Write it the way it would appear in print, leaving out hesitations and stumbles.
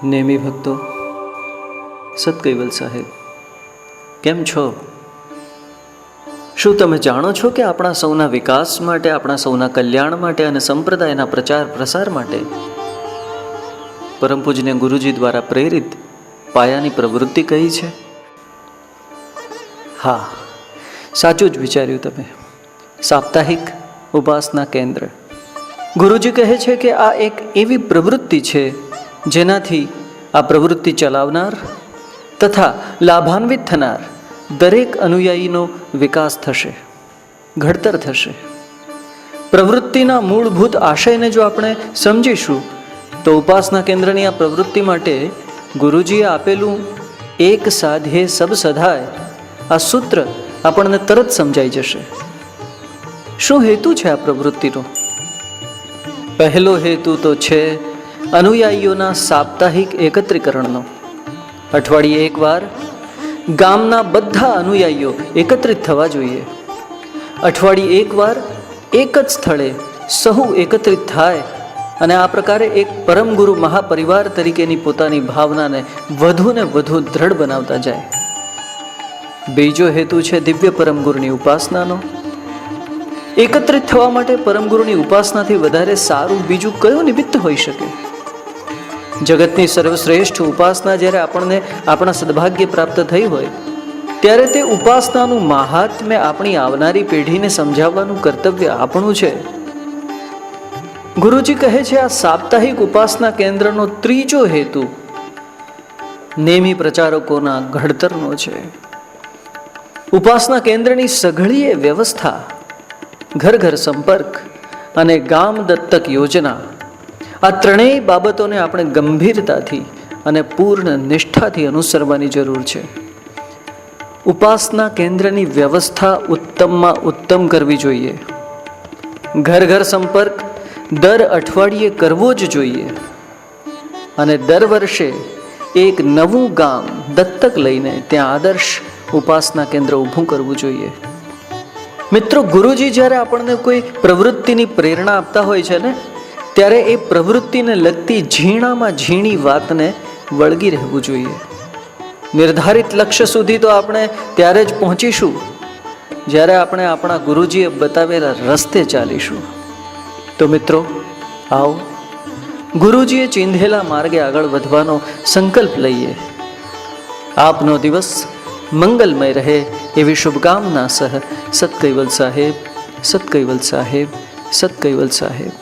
નેમી ભક્તો, સતકૈવલ સાહેબ કેમ છો? શું તમે જાણો છો કે આપણા સૌના વિકાસ માટે, આપણા સૌના કલ્યાણ માટે અને સંપ્રદાયના પ્રચાર પ્રસાર માટે પરમ પૂજ્ય ગુરુજી દ્વારા પ્રેરિત પાયાની પ્રવૃત્તિ કઈ છે? હા, સાચું જ વિચાર્યું તમે. સાપ્તાહિક ઉપાસના કેન્દ્ર. ગુરુજી કહે છે કે આ એક એવી પ્રવૃત્તિ છે જેનાથી આ પ્રવૃત્તિ ચલાવનાર તથા લાભાન્વિત થનાર દરેક અનુયાયીનો વિકાસ થશે, ઘડતર થશે. પ્રવૃત્તિના મૂળભૂત આશયને જો આપણે સમજીશું તો ઉપાસના કેન્દ્રની આ પ્રવૃત્તિ માટે ગુરુજીએ આપેલું એક સાધ્યે સબ સધાય આ સૂત્ર આપણને તરત સમજાઈ જશે. શું હેતુ છે આ પ્રવૃત્તિનો? પહેલો હેતુ તો છે અનુયાયીઓના સાપ્તાહિક એકત્રીકરણનો. અઠવાડિયે એકવાર ગામના બધા અનુયાયીઓ એકત્રિત થવા જોઈએ. અઠવાડિયે એકવાર એક જ સ્થળે સહુ એકત્રિત થાય અને આ પ્રકારે એક પરમ ગુરુ મહાપરિવાર તરીકેની પોતાની ભાવનાને વધુ ને વધુ દ્રઢ બનાવતા જાય. બીજો હેતુ છે દિવ્ય પરમ ગુરુની ઉપાસનાનો. એકત્રિત થવા માટે પરમ ગુરુની ઉપાસનાથી વધારે સારું બીજું કયું નિમિત્ત હોઈ શકે? જગતની સર્વશ્રેષ્ઠ ઉપાસના જ્યારે આપણને આપણા સદભાગ્ય પ્રાપ્ત થઈ હોય ત્યારે તે ઉપાસનાનું મહાત્મ્ય આપણી આવનારી પેઢીને સમજાવવાનું કર્તવ્ય આપણું છે. ગુરુજી કહે છે આ સાપ્તાહિક ઉપાસના કેન્દ્રનો ત્રીજો હેતુ નેમી પ્રચારકોના ઘડતરનો છે. ઉપાસના કેન્દ્રની સઘળીએ વ્યવસ્થા, ઘર ઘર સંપર્ક અને ગામ દત્તક યોજના, આ ત્રણેય બાબતોને આપણે ગંભીરતાથી અને પૂર્ણ નિષ્ઠાથી અનુસરવાની જરૂર છે. ઉપાસના કેન્દ્રની વ્યવસ્થા ઉત્તમમાં ઉત્તમ કરવી જોઈએ. ઘર ઘર સંપર્ક દર અઠવાડિયે કરવો જ જોઈએ અને દર વર્ષે એક નવું ગામ દત્તક લઈને ત્યાં આદર્શ ઉપાસના કેન્દ્ર ઊભું કરવું જોઈએ. મિત્રો, ગુરુજી જ્યારે આપણને કોઈ પ્રવૃત્તિની પ્રેરણા આપતા હોય છે ને ત્યારે એ પ્રવૃત્તિને લગતી ઝીણામાં ઝીણી વાતને વળગી રહેવું જોઈએ. નિર્ધારિત લક્ષ્ય સુધી તો આપણે ત્યારે જ પહોંચીશું જ્યારે આપણે આપણા ગુરુજીએ બતાવેલા રસ્તે ચાલીશું. તો મિત્રો, આવો ગુરુજીએ ચીંધેલા માર્ગે આગળ વધવાનો સંકલ્પ લઈએ. આપનો દિવસ મંગલમય રહે એવી શુભકામના સહ સતકૈવલ સાહેબ, સતકૈવલ સાહેબ, સતકૈવલ સાહેબ.